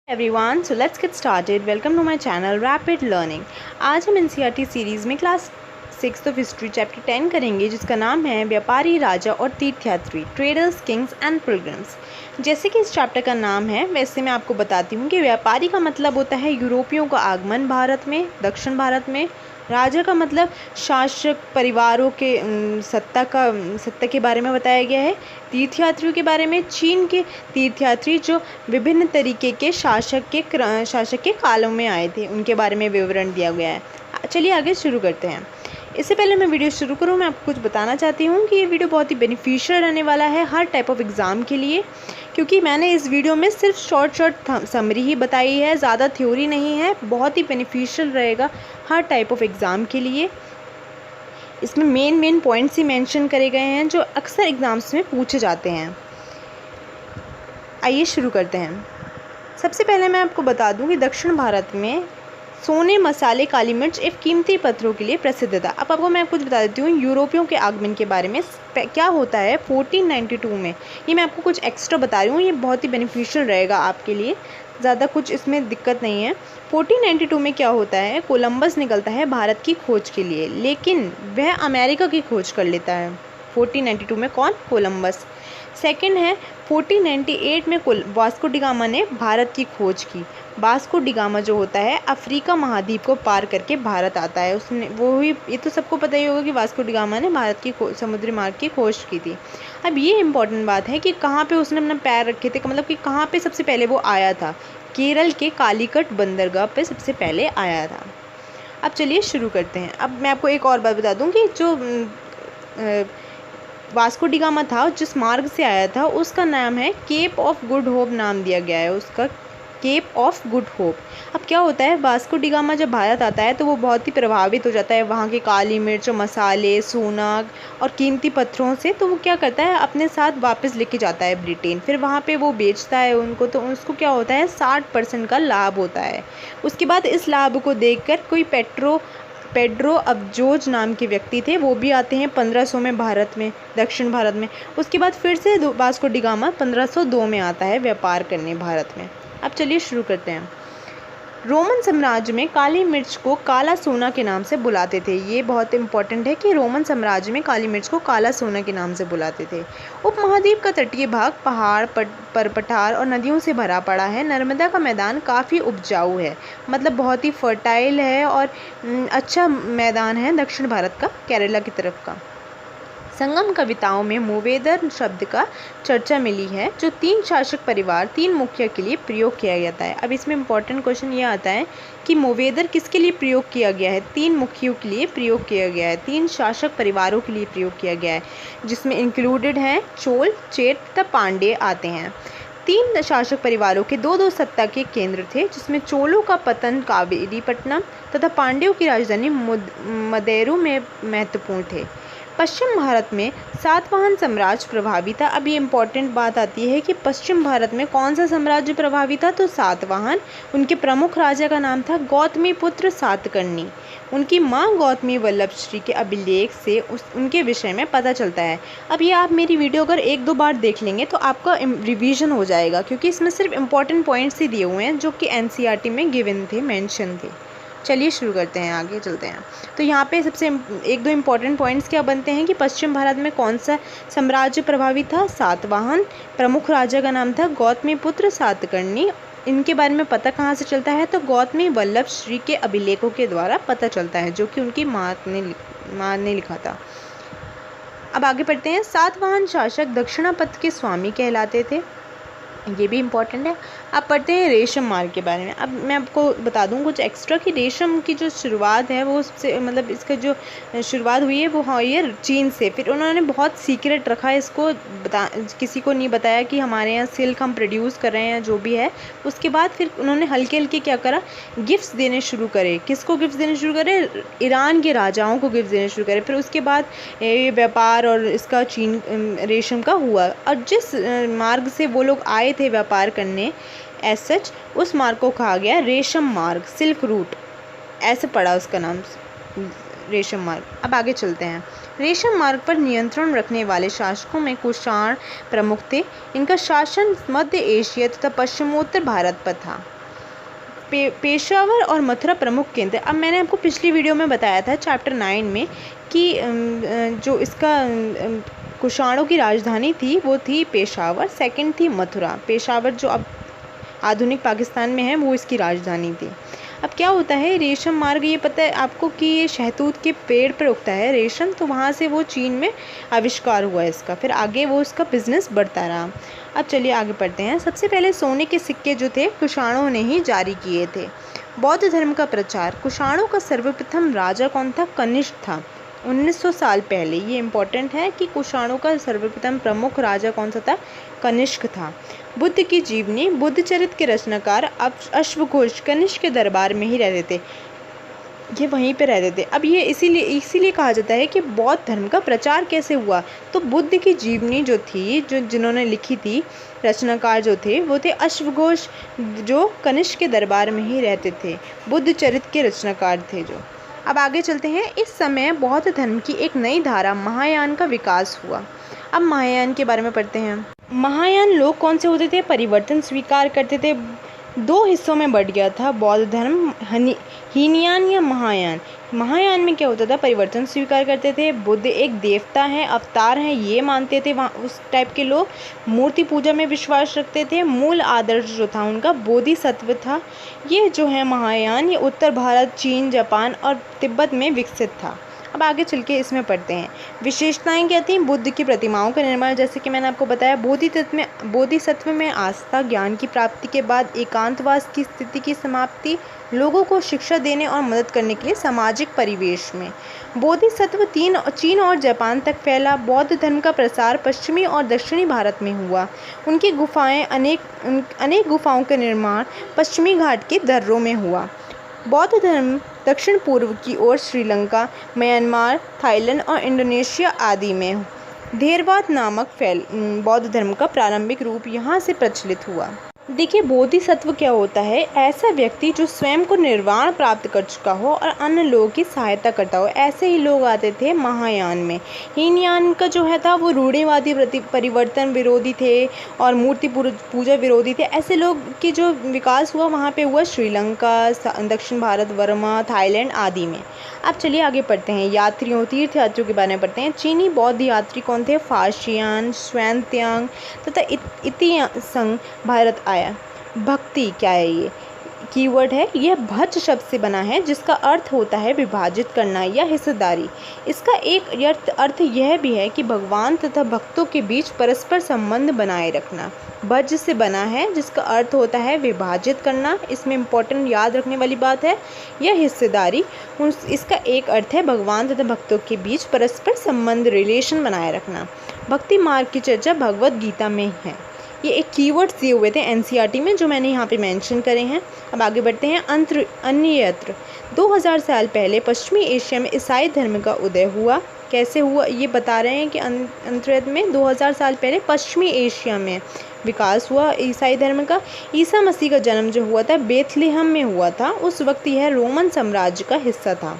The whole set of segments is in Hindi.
Everyone, so let's get started. Welcome to my channel rapid learning. आज हम एनसीईआरटी सीरीज़ में क्लास 6 ऑफ हिस्ट्री चैप्टर 10 करेंगे, जिसका नाम है व्यापारी, राजा और तीर्थयात्री, ट्रेडर्स, किंग्स एंड पिलग्रिम्स। जैसे कि इस चैप्टर का नाम है, वैसे मैं आपको बताती हूँ कि व्यापारी का मतलब होता है यूरोपियों का आगमन भारत में, दक्षिण भारत में। राजा का मतलब शासक परिवारों के सत्ता के बारे में बताया गया है। तीर्थयात्रियों के बारे में चीन के तीर्थयात्री जो विभिन्न तरीके के शासक के कालों में आए थे, उनके बारे में विवरण दिया गया है। चलिए आगे शुरू करते हैं। इससे पहले मैं वीडियो शुरू करूँ, मैं आपको कुछ बताना चाहती हूँ कि ये वीडियो बहुत ही बेनिफिशियल रहने वाला है हर टाइप ऑफ एग्ज़ाम के लिए, क्योंकि मैंने इस वीडियो में सिर्फ शॉर्ट समरी ही बताई है, ज़्यादा थ्योरी नहीं है। बहुत ही बेनिफिशियल रहेगा हर टाइप ऑफ एग्ज़ाम के लिए। इसमें मेन पॉइंट्स ही मेंशन करे गए हैं जो अक्सर एग्ज़ाम्स में पूछे जाते हैं। आइए शुरू करते हैं। सबसे पहले मैं आपको बता दूं कि दक्षिण भारत में सोने, मसाले, काली मिर्च एवं कीमती पत्थरों के लिए प्रसिद्ध था। अब आपको मैं कुछ बता देती हूँ यूरोपियों के आगमन के बारे में। क्या होता है 1492 में, ये मैं आपको कुछ एक्स्ट्रा बता रही हूँ, ये बहुत ही बेनिफिशियल रहेगा आपके लिए, ज़्यादा कुछ इसमें दिक्कत नहीं है। 1492 में क्या होता है, कोलंबस निकलता है भारत की खोज के लिए, लेकिन वह अमेरिका की खोज कर लेता है। 1492 में कौन? कोलंबस। सेकंड है 1498 में वास्को डी गामा ने भारत की खोज की। वास्को डी गामा जो होता है अफ्रीका महाद्वीप को पार करके भारत आता है। उसने ये तो सबको पता ही होगा कि वास्को डी गामा ने भारत की समुद्री मार्ग की खोज की थी। अब ये इम्पोर्टेंट बात है कि कहाँ पे उसने अपना पैर रखे थे, मतलब कि कहाँ पे सबसे पहले वो आया था। केरल के कालीकट बंदरगाह पे सबसे पहले आया था। अब चलिए शुरू करते हैं। अब मैं आपको एक और बात बता दूं कि जो वास्को डी गामा था, जिस मार्ग से आया था, उसका नाम है केप ऑफ गुड होप, नाम दिया गया है उसका, केप ऑफ गुड होप। अब क्या होता है, वास्को डी गामा जब भारत आता है तो वो बहुत ही प्रभावित हो जाता है वहाँ के काली मिर्च और मसाले, सोना और कीमती पत्थरों से। तो वो क्या करता है, अपने साथ वापस लेके जाता है ब्रिटेन, फिर वहाँ पे वो बेचता है उनको। तो उसको क्या होता है, 60% का लाभ होता है। उसके बाद इस लाभ को देखकर कोई पेड्रो अबजोज नाम के व्यक्ति थे, वो भी आते हैं 1500 में भारत में, दक्षिण भारत में। उसके बाद फिर से वास्को डी गामा 1502 में आता है व्यापार करने भारत में। अब चलिए शुरू करते हैं। रोमन साम्राज्य में काली मिर्च को काला सोना के नाम से बुलाते थे। ये बहुत इंपॉर्टेंट है कि रोमन साम्राज्य में काली मिर्च को काला सोना के नाम से बुलाते थे। उपमहाद्वीप का तटीय भाग पहाड़, पठार और नदियों से भरा पड़ा है। नर्मदा का मैदान काफ़ी उपजाऊ है, मतलब बहुत ही फर्टाइल है और अच्छा मैदान है दक्षिण भारत का, केरला की तरफ का। संगम कविताओं में मूवेदर शब्द का चर्चा मिली है, जो 3 शासक परिवार, 3 मुखिया के लिए प्रयोग किया जाता है। अब इसमें इंपॉर्टेंट क्वेश्चन ये आता है कि मूवेदर किसके लिए प्रयोग किया गया है? 3 मुखियों के लिए प्रयोग किया गया है, 3 शासक परिवारों के लिए प्रयोग किया गया है, जिसमें इंक्लूडेड हैं चोल, चेत तथा पांड्य आते हैं। 3 शासक परिवारों के 2 सत्ता के केंद्र थे, जिसमें चोलों का पतन कावेरीपट्टनम तथा पांड्यों की राजधानी मदेरू में महत्वपूर्ण थे। पश्चिम भारत में सातवाहन साम्राज्य प्रभावी था। अब ये इंपॉर्टेंट बात आती है कि पश्चिम भारत में कौन सा साम्राज्य प्रभावी था, तो सातवाहन। उनके प्रमुख राजा का नाम था गौतमी पुत्र सातकर्णी। उनकी मां गौतमी वल्लभ श्री के अभिलेख से उनके विषय में पता चलता है। अब ये आप मेरी वीडियो अगर 1-2 बार देख लेंगे तो आपका रिवीजन हो जाएगा, क्योंकि इसमें सिर्फ इंपॉर्टेंट पॉइंट्स ही दिए हुए हैं जो कि एनसीईआरटी में गिवन थे, मेंशन थे। चलिए शुरू करते हैं, आगे चलते हैं। तो यहाँ पे सबसे 1-2 इम्पॉर्टेंट पॉइंट्स क्या बनते हैं कि पश्चिम भारत में कौन सा साम्राज्य प्रभावी था? सातवाहन। प्रमुख राजा का नाम था गौतमी पुत्र सातकर्णी। इनके बारे में पता कहाँ से चलता है, तो गौतमी वल्लभ श्री के अभिलेखों के द्वारा पता चलता है, जो कि उनकी माँ ने लिखा था। अब आगे पढ़ते हैं। सातवाहन शासक दक्षिणापथ के स्वामी कहलाते थे, ये भी इम्पॉर्टेंट है। अब पढ़ते हैं रेशम मार्ग के बारे में। अब मैं आपको बता दूं कुछ एक्स्ट्रा कि रेशम की जो शुरुआत है वो सबसे, मतलब इसका जो शुरुआत हुई है वो हुई है चीन से। फिर उन्होंने बहुत सीक्रेट रखा है इसको, किसी को नहीं बताया कि हमारे यहाँ सिल्क हम प्रोड्यूस कर रहे हैं, जो भी है। उसके बाद फिर उन्होंने हल्के हल्के क्या करा, गिफ्ट्स देने शुरू करे। किसको गिफ्ट्स देने शुरू करे? ईरान के राजाओं को गिफ्ट देने शुरू करे। फिर उसके बाद ये व्यापार और इसका चीन रेशम का हुआ। और जिस मार्ग से वो लोग आए थे व्यापार करने, एज सच उस मार्ग को कहा गया रेशम मार्ग, सिल्क रूट, ऐसे पड़ा उसका नाम, रेशम मार्ग। अब आगे चलते हैं। रेशम मार्ग पर नियंत्रण रखने वाले शासकों में कुषाण प्रमुख थे। इनका शासन मध्य एशिया तथा पश्चिमोत्तर भारत पर था। पेशावर और मथुरा प्रमुख केंद्र। अब मैंने आपको पिछली वीडियो में बताया था चैप्टर 9 में कि जो इसका कुषाणों की राजधानी थी वो थी पेशावर, सेकंड थी मथुरा। पेशावर जो अब आधुनिक पाकिस्तान में है वो इसकी राजधानी थी। अब क्या होता है, रेशम मार्ग, ये पता है आपको कि ये शहतूत के पेड़ पर उगता है रेशम, तो वहाँ से वो चीन में आविष्कार हुआ इसका, फिर आगे वो उसका बिजनेस बढ़ता रहा। अब चलिए आगे पढ़ते हैं। सबसे पहले सोने के सिक्के जो थे कुषाणों ने ही जारी किए थे। बौद्ध धर्म का प्रचार। कुषाणों का सर्वप्रथम राजा कौन था? कनिष्क था। 1900 साल पहले, ये इम्पोर्टेंट है कि कुषाणों का सर्वप्रथम प्रमुख राजा कौन सा था? कनिष्क था। बुद्ध की जीवनी। बुद्ध चरित्र के रचनाकार अश्वघोष कनिष्क के दरबार में ही रहते थे, ये वहीं पे रहते थे। अब ये इसीलिए कहा जाता है कि बौद्ध धर्म का प्रचार कैसे हुआ, तो बुद्ध की जीवनी जो थी, जिन्होंने लिखी थी, रचनाकार जो थे वो थे अश्वघोष, जो कनिष्क के दरबार में ही रहते थे, बुद्ध चरित्र के रचनाकार थे जो। अब आगे चलते हैं। इस समय बौद्ध धर्म की एक नई धारा महायान का विकास हुआ। अब महायान के बारे में पढ़ते हैं। महायान लोग कौन से होते थे? परिवर्तन स्वीकार करते थे। 2 हिस्सों में बढ़ गया था बौद्ध धर्म, हीनयान या महायान। महायान में क्या होता था? परिवर्तन स्वीकार करते थे। बुद्ध एक देवता है, अवतार हैं, ये मानते थे वहाँ उस टाइप के लोग। मूर्ति पूजा में विश्वास रखते थे। मूल आदर्श जो था उनका बोधिसत्व था। ये जो है महायान, ये उत्तर भारत, चीन, जापान और तिब्बत में विकसित था। अब आगे चल के इसमें पढ़ते हैं। विशेषताएं क्या थी? बुद्ध की प्रतिमाओं का निर्माण, जैसे कि मैंने आपको बताया। बोधिसत्व में आस्था, ज्ञान की प्राप्ति के बाद एकांतवास की स्थिति की समाप्ति, लोगों को शिक्षा देने और मदद करने के लिए सामाजिक परिवेश में। बोधिसत्व चीन और जापान तक फैला। बौद्ध धर्म का प्रसार पश्चिमी और दक्षिणी भारत में हुआ। उनकी गुफाएं, अनेक गुफाओं का निर्माण पश्चिमी घाट के दर्रों में हुआ। बौद्ध धर्म दक्षिण पूर्व की ओर श्रीलंका, म्यांमार, थाईलैंड और इंडोनेशिया आदि में। थेरवाद नामक बौद्ध धर्म का प्रारंभिक रूप यहाँ से प्रचलित हुआ। देखिए, बोधिसत्व क्या होता है? ऐसा व्यक्ति जो स्वयं को निर्वाण प्राप्त कर चुका हो और अन्य लोगों की सहायता करता हो, ऐसे ही लोग आते थे महायान में। हीनयान का जो है था वो रूढ़िवादी, परिवर्तन विरोधी थे और मूर्ति पूजा विरोधी थे। ऐसे लोग की जो विकास हुआ वहाँ पे हुआ श्रीलंका, दक्षिण भारत, बर्मा, थाईलैंड आदि में। अब चलिए आगे पढ़ते हैं। तीर्थ यात्रियों के बारे में पढ़ते हैं। चीनी बौद्ध यात्री कौन थे? फाशियान, स्वान्त्यांग तथा इतियांग भारत आया। भक्ति क्या है? ये कीवर्ड है। यह भज शब्द से बना है जिसका अर्थ होता है विभाजित करना या हिस्सेदारी। इसका एक अर्थ यह भी है कि भगवान तथा भक्तों के बीच परस्पर संबंध बनाए रखना। भज से बना है जिसका अर्थ होता है विभाजित करना। इसमें इम्पोर्टेंट याद रखने वाली बात है यह हिस्सेदारी। इसका एक अर्थ है भगवान तथा भक्तों के बीच परस्पर संबंध, रिलेशन बनाए रखना। भक्ति मार्ग की चर्चा भगवत गीता में है। ये एक कीवर्ड्स दिए हुए थे एनसीईआरटी में जो मैंने यहाँ पे मेंशन करे हैं। अब आगे बढ़ते हैं। अन्यत्र 2000 साल पहले पश्चिमी एशिया में ईसाई धर्म का उदय हुआ। कैसे हुआ ये बता रहे हैं कि अंतर्यत में 2000 साल पहले पश्चिमी एशिया में विकास हुआ ईसाई धर्म का। ईसा मसीह का जन्म जो हुआ था बेथलेहम में हुआ था। उस वक्त यह रोमन साम्राज्य का हिस्सा था।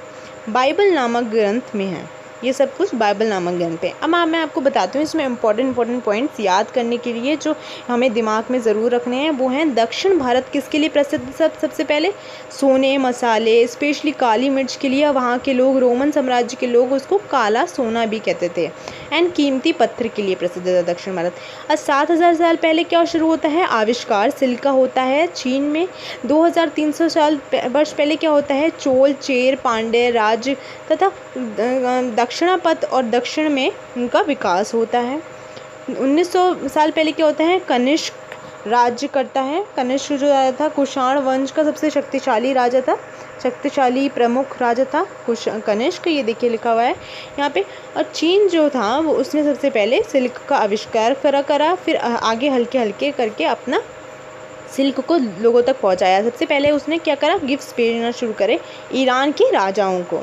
बाइबल नामक ग्रंथ में है। ये सब कुछ बाइबल नामक ग्रंथ पे। अब मैं आपको बताती हूँ इसमें इम्पोर्टेंट पॉइंट्स याद करने के लिए जो हमें दिमाग में ज़रूर रखने हैं। वो हैं दक्षिण भारत किसके लिए प्रसिद्ध? सबसे पहले सोने, मसाले, स्पेशली काली मिर्च के लिए वहाँ के लोग, रोमन साम्राज्य के लोग उसको काला सोना भी कहते थे। एंड कीमती पत्थर के लिए प्रसिद्ध था दक्षिण भारत। आज 7000 साल पहले क्या शुरू होता है? आविष्कार सिल्क का होता है चीन में। 2300 वर्ष पहले क्या होता है? चोल, चेर, पांड्य राज्य तथा दक्षिणापथ और दक्षिण में उनका विकास होता है। 1900 साल पहले क्या होता है? कनिष्क राज्य करता है। कनिष्क जो राजा था कुषाण वंश का सबसे शक्तिशाली राजा था, शक्तिशाली प्रमुख राजा था कनिष्क। ये देखिए लिखा हुआ है यहाँ पे। और चीन जो था वो उसने सबसे पहले सिल्क का आविष्कार करा, फिर आगे हल्के हल्के करके अपना सिल्क को लोगों तक पहुँचाया। सबसे पहले उसने क्या करा? गिफ्ट्स भेजना शुरू करे ईरान के राजाओं को।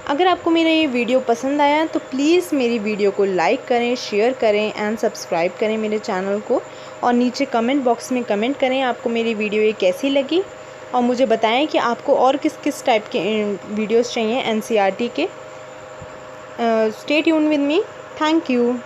अगर आपको मेरा ये वीडियो पसंद आया तो प्लीज़ मेरी वीडियो को लाइक करें, शेयर करें एंड सब्सक्राइब करें मेरे चैनल को। और नीचे कमेंट बॉक्स में कमेंट करें आपको मेरी वीडियो ये कैसी लगी, और मुझे बताएं कि आपको और किस किस टाइप के वीडियोस चाहिए एनसीईआरटी के। Stay tuned with me. Thank you.